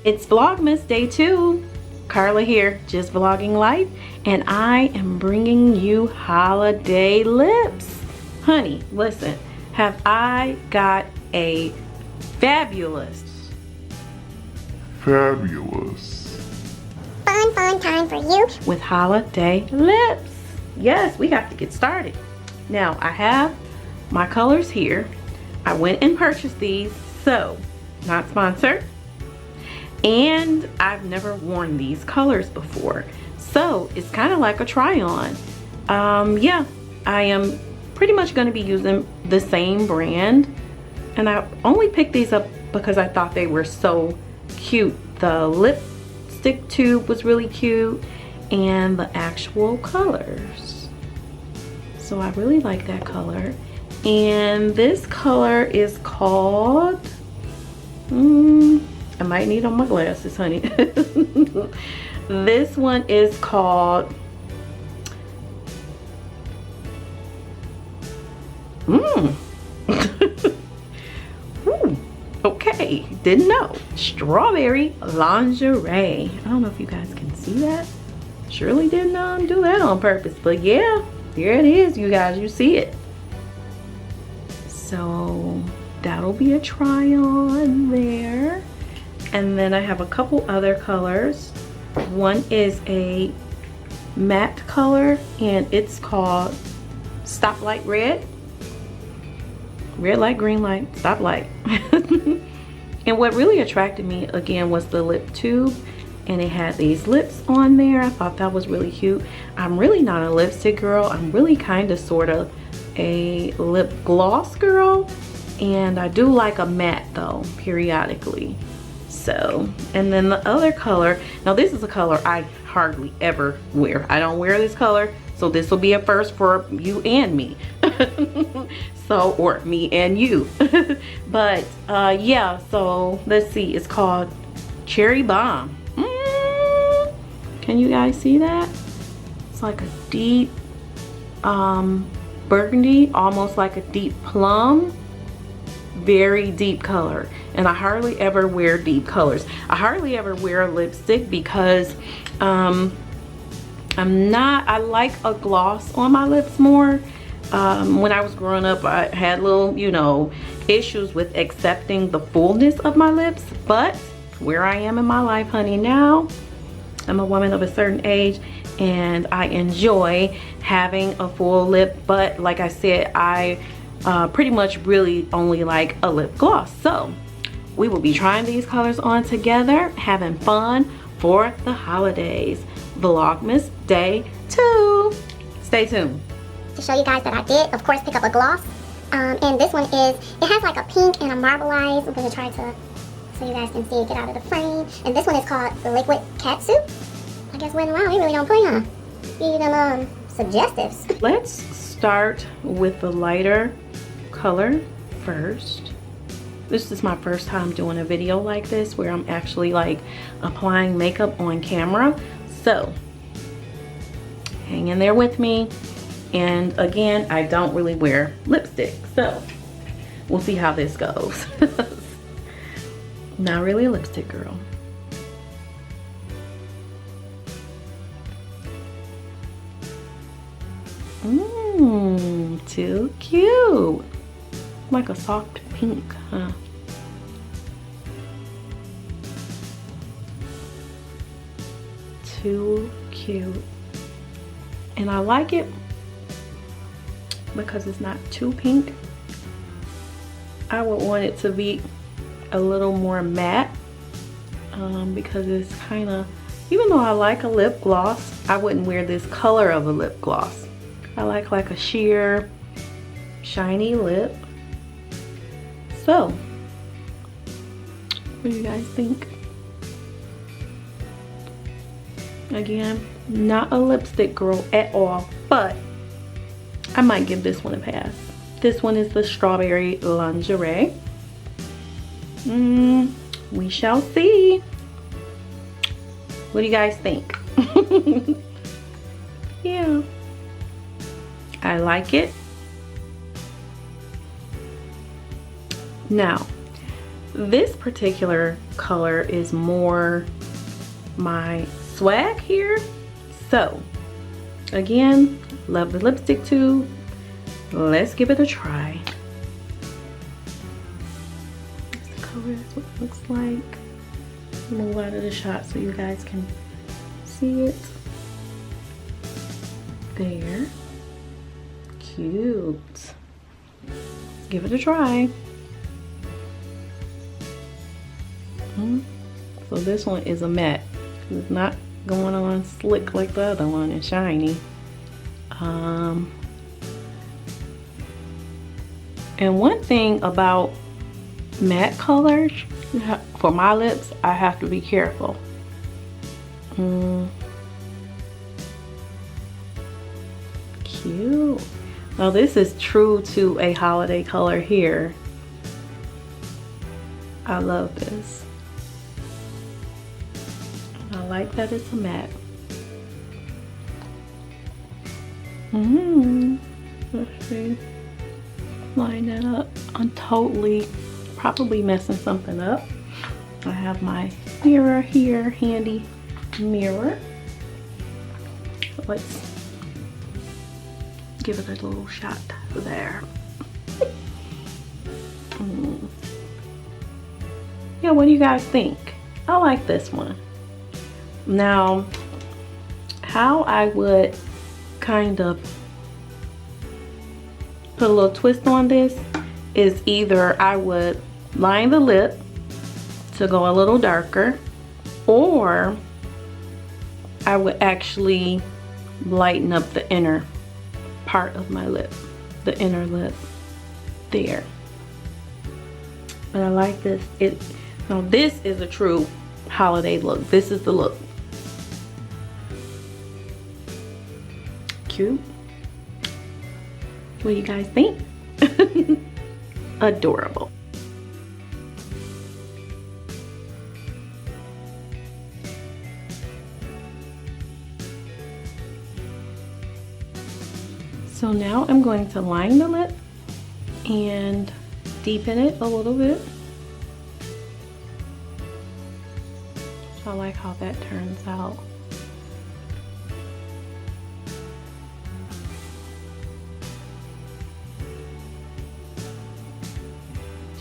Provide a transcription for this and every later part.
It's Vlogmas Day 2. Carla here, just vlogging life, and I am bringing you holiday lips. Honey, listen, have I got a fabulous fun time for you with holiday lips. Yes, we have to get started. Now, I have my colors here. I went and purchased these, so not sponsored. And I've never worn these colors before, so it's kind of like a try on. Yeah, I am pretty much going to be using the same brand, and I only picked these up because I thought they were so cute. The lipstick tube was really cute, and the actual colors, so I really like that color. And this color is called I might need on my glasses, honey. This one is called Ooh, okay, didn't know. Strawberry lingerie. I don't know if you guys can see that. Surely didn't do that on purpose, but yeah, here it is, you guys. You see it. So that'll be a try on there. And then I have a couple other colors. One is a matte color, and it's called Stoplight Red. Red light, green light, stoplight. And what really attracted me again was the lip tube, and it had these lips on there. I thought that was really cute. I'm really not a lipstick girl. I'm really kind of sort of a lip gloss girl, and I do like a matte though periodically. So, and then the other color, now this is a color I hardly ever wear. I don't wear this color, so this will be a first for you and me. So, or me and you. But yeah, so let's see, it's called Cherry Bomb. Can you guys see that? It's like a deep burgundy, almost like a deep plum. Very deep color, and I hardly ever wear deep colors. I hardly ever wear lipstick because I like a gloss on my lips more. When I was growing up, I had little, you know, issues with accepting the fullness of my lips, but where I am in my life, honey, now I'm a woman of a certain age, and I enjoy having a full lip. But like I said, I pretty much really only like a lip gloss. So we will be trying these colors on together, having fun for the holidays. Vlogmas Day 2. Stay tuned. to show you guys that I did, of course, pick up a gloss. And this one is, it has like a pink and a marbleized. I'm going to try to, so you guys can see it get out of the frame. And this one is called Liquid Catsup. I guess when around, we really don't play, huh? Give them suggestives. Let's start with the lighter color first. This is my first time doing a video like this where I'm actually like applying makeup on camera. So hang in there with me. And again, I don't really wear lipstick, so we'll see how this goes. Not really a lipstick girl. Too cute. Like a soft pink, huh? Too cute. And I like it because it's not too pink. I would want it to be a little more matte because it's kind of, even though I like a lip gloss, I wouldn't wear this color of a lip gloss. I like a sheer shiny lip. So what do you guys think? Again, not a lipstick girl at all, but I might give this one a pass. This one is the Strawberry Lingerie. We shall see. What do you guys think? Yeah, I like it. Now, this particular color is more my swag here. So again, love the lipstick tube. Let's give it a try. That's the color, that's what it looks like. Move out of the shot so you guys can see it. There. Cute. Give it a try. So this one is a matte. It's not going on slick like the other one and shiny. And one thing about matte colors, for my lips, I have to be careful. Cute. Now this is true to a holiday color here. I love this. I like that it's a matte. Let's see. Line that up. I'm probably messing something up. I have my mirror here, handy mirror. Let's give it a little shot there. Yeah, what do you guys think? I like this one. Now, how I would kind of put a little twist on this is either I would line the lip to go a little darker, or I would actually lighten up the inner part of my lip, the inner lip there. But I like this. Now this is a true holiday look. This is the look. Cute. What do you guys think? Adorable. So now I'm going to line the lip and deepen it a little bit. I like how that turns out.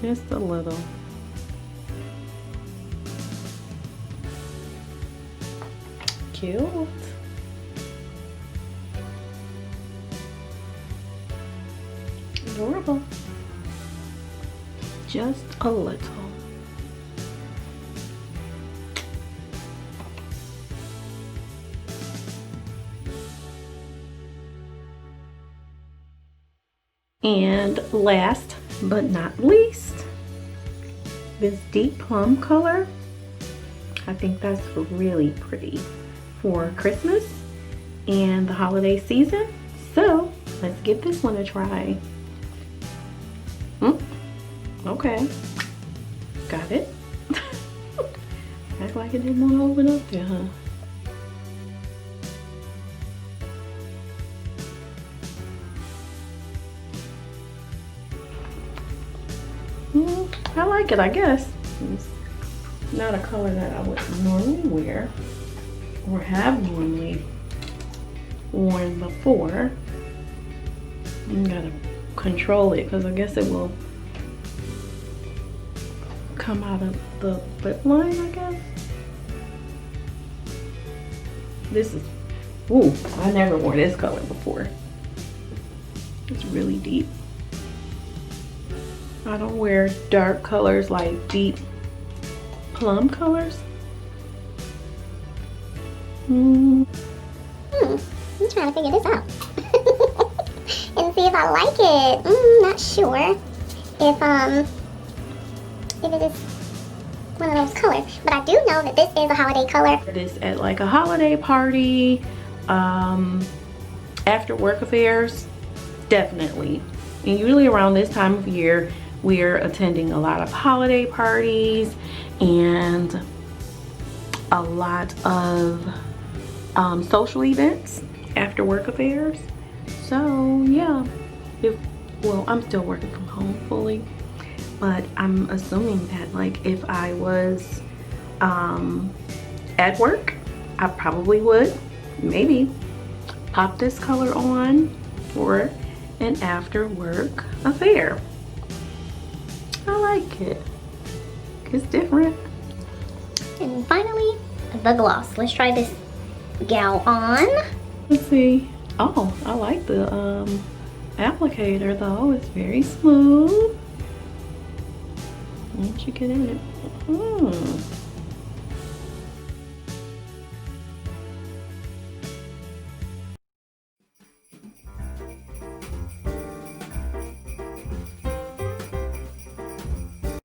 Just a little. Cute. Adorable. Just a little. And last but not least, this deep plum color. I think that's really pretty for Christmas and the holiday season. So let's give this one a try. Okay, got it. Act like it didn't want to open up there, huh? I like it, I guess. It's not a color that I would normally wear or have normally worn before. I'm gonna control it because I guess it will come out of the lip line, I guess. This is, ooh, I never wore this color before. It's really deep. I don't wear dark colors like deep plum colors. I'm trying to figure this out and see if I like it. Not sure if it is one of those colors, but I do know that this is a holiday color. It is at like a holiday party, after work affairs, definitely. And usually around this time of year, we're attending a lot of holiday parties and a lot of social events after work affairs. So yeah, well, I'm still working from home fully, but I'm assuming that like if I was at work, I probably would maybe pop this color on for an after work affair. I like it. It's different. And finally, the gloss. Let's try this gal on. Let's see. Oh, I like the applicator though. It's very smooth. Once you get in it.